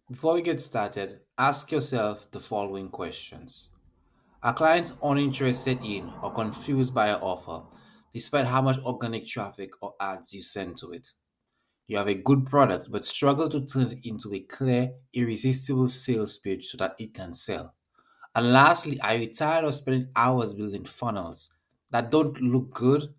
Before we get started, ask yourself the following questions. Are clients uninterested in or confused by your offer, despite how much organic traffic or ads you send to it? You have a good product but struggle to turn it into a clear, irresistible sales page so that it can sell. And lastly, are you tired of spending hours building funnels that don't look good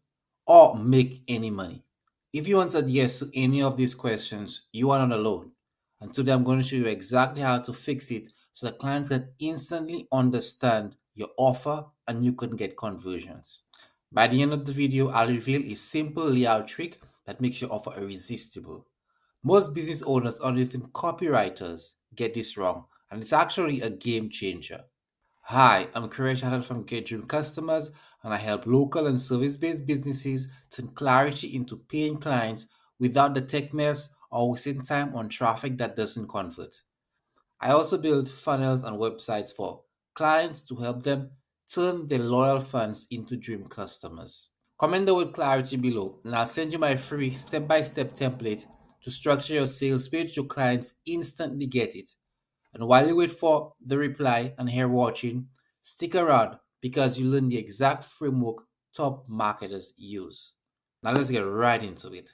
or make any money? If you answered yes to any of these questions, you are not alone. And today I'm going to show you exactly how to fix it so that clients can instantly understand your offer and you can get conversions. By the end of the video, I'll reveal a simple layout trick that makes your offer irresistible. Most business owners or even copywriters get this wrong, and it's actually a game changer. Hi, I'm Craige Hardel from Get Dream Customers, and I help local and service-based businesses turn clarity into paying clients without the tech mess or wasting time on traffic that doesn't convert. I also build funnels and websites for clients to help them turn their loyal fans into dream customers. Comment the word clarity below, and I'll send you my free step-by-step template to structure your sales page so clients instantly get it. And while you wait for the reply and hair watching, stick around because you learn the exact framework top marketers use. Now let's get right into it.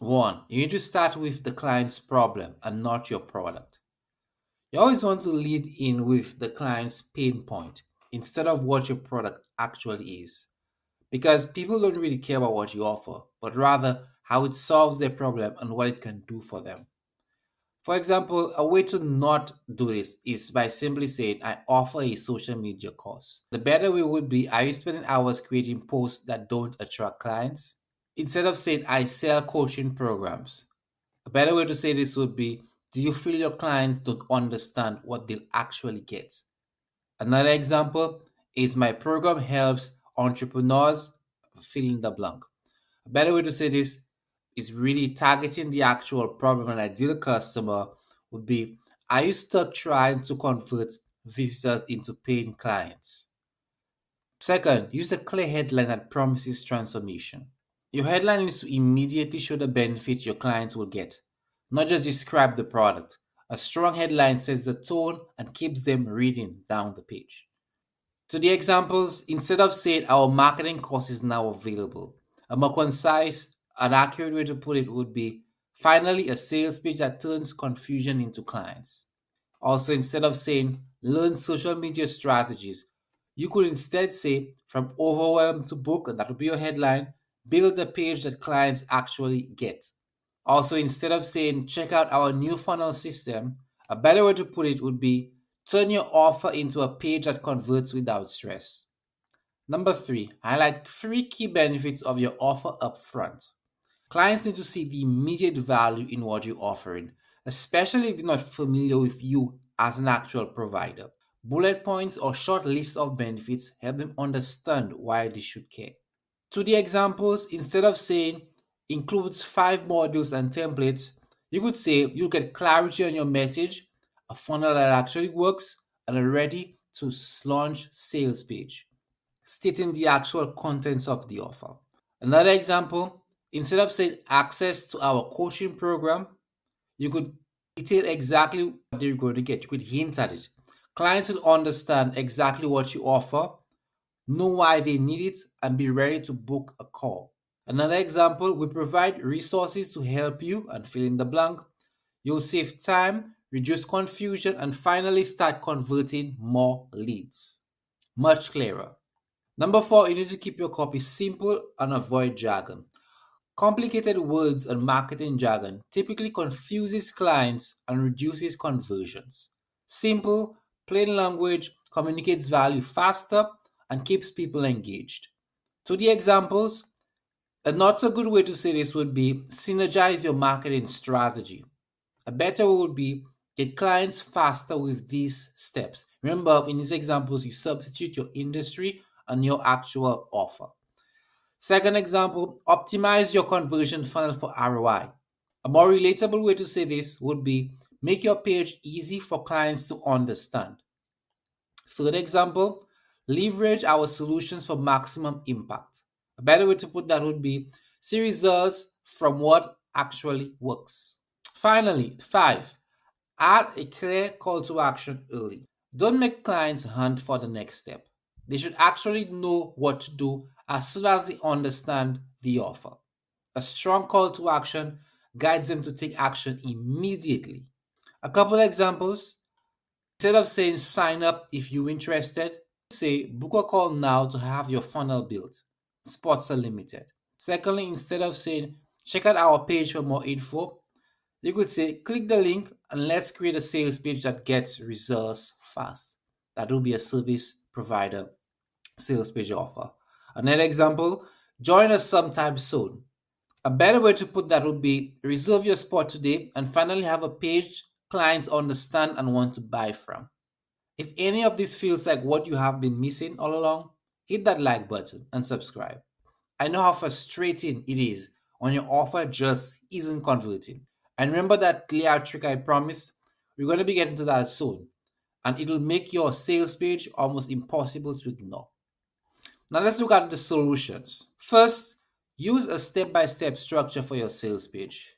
One, you need to start with the client's problem and not your product. You always want to lead in with the client's pain point instead of what your product actually is. Because people don't really care about what you offer, but rather how it solves their problem and what it can do for them. For example, a way to not do this is by simply saying, I offer a social media course. The better way would be, are you spending hours creating posts that don't attract clients? Instead of saying, I sell coaching programs. A better way to say this would be, do you feel your clients don't understand what they'll actually get? Another example is my program helps entrepreneurs fill in the blank. A better way to say this is really targeting the actual problem and ideal customer would be, are you stuck trying to convert visitors into paying clients? Second, use a clear headline that promises transformation. Your headline needs to immediately show the benefits your clients will get, not just describe the product. A strong headline sets the tone and keeps them reading down the page. To the examples, instead of saying our marketing course is now available, a more concise and accurate way to put it would be finally a sales page that turns confusion into clients. Also, instead of saying learn social media strategies, you could instead say from overwhelm to book, and that would be your headline, build a page that clients actually get. Also, instead of saying check out our new funnel system, a better way to put it would be turn your offer into a page that converts without stress. Number three, highlight three key benefits of your offer upfront. Clients need to see the immediate value in what you're offering, especially if they're not familiar with you as an actual provider. Bullet points or short lists of benefits help them understand why they should care. To the examples, instead of saying includes 5 modules and templates, you could say you'll get clarity on your message, a funnel that actually works, and a ready to launch sales page, stating the actual contents of the offer. Another example, instead of saying access to our coaching program, you could detail exactly what they're going to get. You could hint at it. Clients will understand exactly what you offer, know why they need it, and be ready to book a call. Another example, we provide resources to help you and fill in the blank. You'll save time, reduce confusion, and finally start converting more leads. Much clearer. Number four, you need to keep your copy simple and avoid jargon. Complicated words and marketing jargon typically confuses clients and reduces conversions. Simple, plain language communicates value faster and keeps people engaged. To the examples, a not so good way to say this would be synergize your marketing strategy. A better way would be get clients faster with these steps. Remember, in these examples, you substitute your industry and your actual offer. Second example, optimize your conversion funnel for ROI. A more relatable way to say this would be make your page easy for clients to understand. Third example, leverage our solutions for maximum impact. A better way to put that would be see results from what actually works. Finally, five, Add a clear call to action early. Don't make clients hunt for the next step. They should actually know what to do as soon as they understand the offer. A strong call to action guides them to take action immediately. A couple examples. Instead of saying sign up if you're interested, say book a call now to have your funnel built. Spots are limited. Secondly, instead of saying check out our page for more info, you could say click the link and let's create a sales page that gets results fast. That will be a service provider sales page offer. Another example, join us sometime soon. A better way to put that would be reserve your spot today and finally have a page clients understand and want to buy from. If any of this feels like what you have been missing all along, hit that like button and subscribe. I know how frustrating it is when your offer just isn't converting. And remember that layout trick I promised? We're going to be getting to that soon. And it will make your sales page almost impossible to ignore. Now let's look at the solutions. First, use a step-by-step structure for your sales page.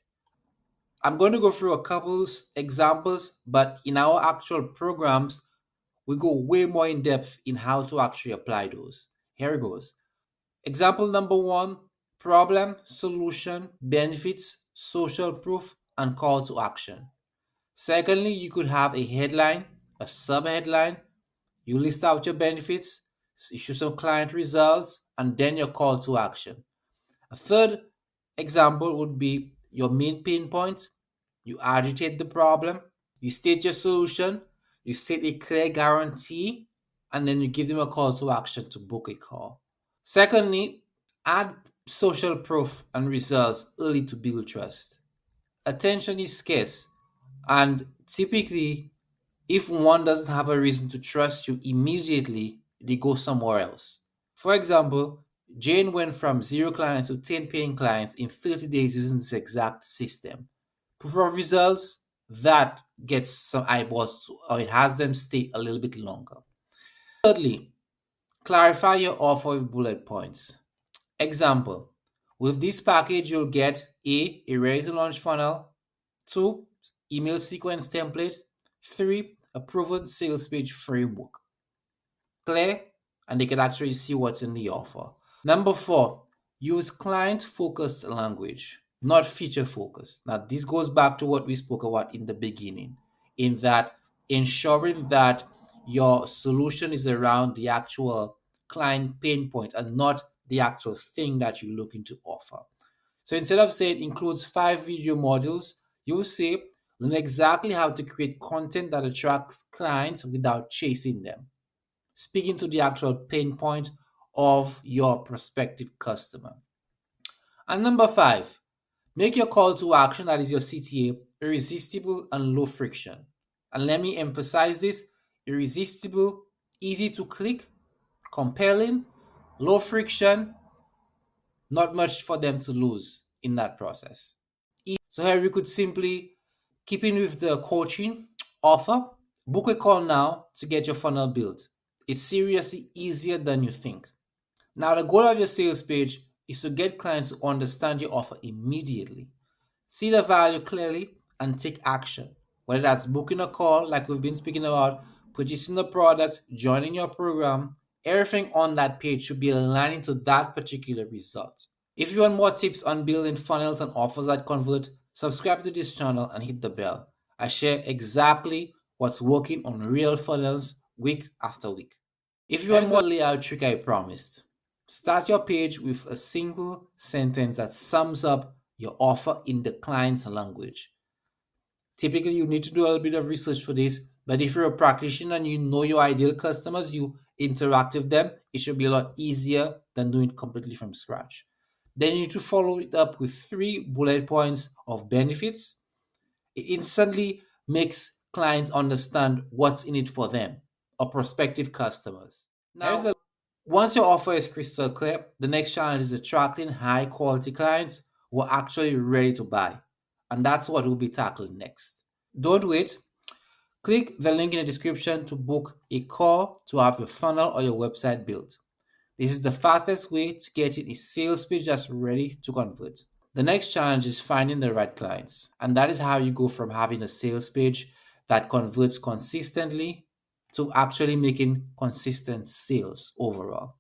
I'm going to go through a couple examples, but in our actual programs, we go way more in depth in how to actually apply those. Here it goes. Example number one, problem, solution, benefits, social proof, and call to action. Secondly, you could have a headline, a sub-headline. You list out your benefits, issue some client results, and then your call to action. A third example would be your main pain point. You agitate the problem, you state your solution, you state a clear guarantee, and then you give them a call to action to book a call. Secondly, add social proof and results early to build trust. Attention is scarce, and typically, if one doesn't have a reason to trust you immediately, they go somewhere else. For example, Jane went from 0 clients to 10 paying clients in 30 days using this exact system. Proof of results, that gets some eyeballs, or it has them stay a little bit longer. Thirdly, clarify your offer with bullet points. Example, with this package, you'll get a ready to launch funnel, 2, email sequence template, 3, a proven sales page framework. Clear, and they can actually see what's in the offer. Number 4, use client focused language, not feature focused. Now, this goes back to what we spoke about in the beginning, in that ensuring that your solution is around the actual client pain point and not the actual thing that you're looking to offer. So instead of saying it includes 5 video modules, you will say learn exactly how to create content that attracts clients without chasing them, speaking to the actual pain point of your prospective customer. And number 5, make your call to action, that is your CTA, irresistible and low friction. And let me emphasize this: irresistible, easy to click, compelling, low friction, not much for them to lose in that process. So here we could simply keep in with the coaching offer, book a call now to get your funnel built. It's seriously easier than you think. Now, the goal of your sales page is to get clients to understand your offer immediately, see the value clearly, and take action. Whether that's booking a call, like we've been speaking about, purchasing the product, joining your program, everything on that page should be aligning to that particular result. If you want more tips on building funnels and offers that convert, subscribe to this channel and hit the bell. I share exactly what's working on real funnels week after week. If you want more layout trick I promised, start your page with a single sentence that sums up your offer in the client's language. Typically, you need to do a little bit of research for this, but if you're a practitioner and you know your ideal customers, you interact with them, it should be a lot easier than doing it completely from scratch. Then you need to follow it up with 3 bullet points of benefits. It instantly makes clients understand what's in it for them or prospective customers. Now, once your offer is crystal clear, the next challenge is attracting high quality clients who are actually ready to buy. And that's what we'll be tackling next. Don't wait. Click the link in the description to book a call to have your funnel or your website built. This is the fastest way to getting a sales page that's ready to convert. The next challenge is finding the right clients. And that is how you go from having a sales page that converts consistently to actually making consistent sales overall.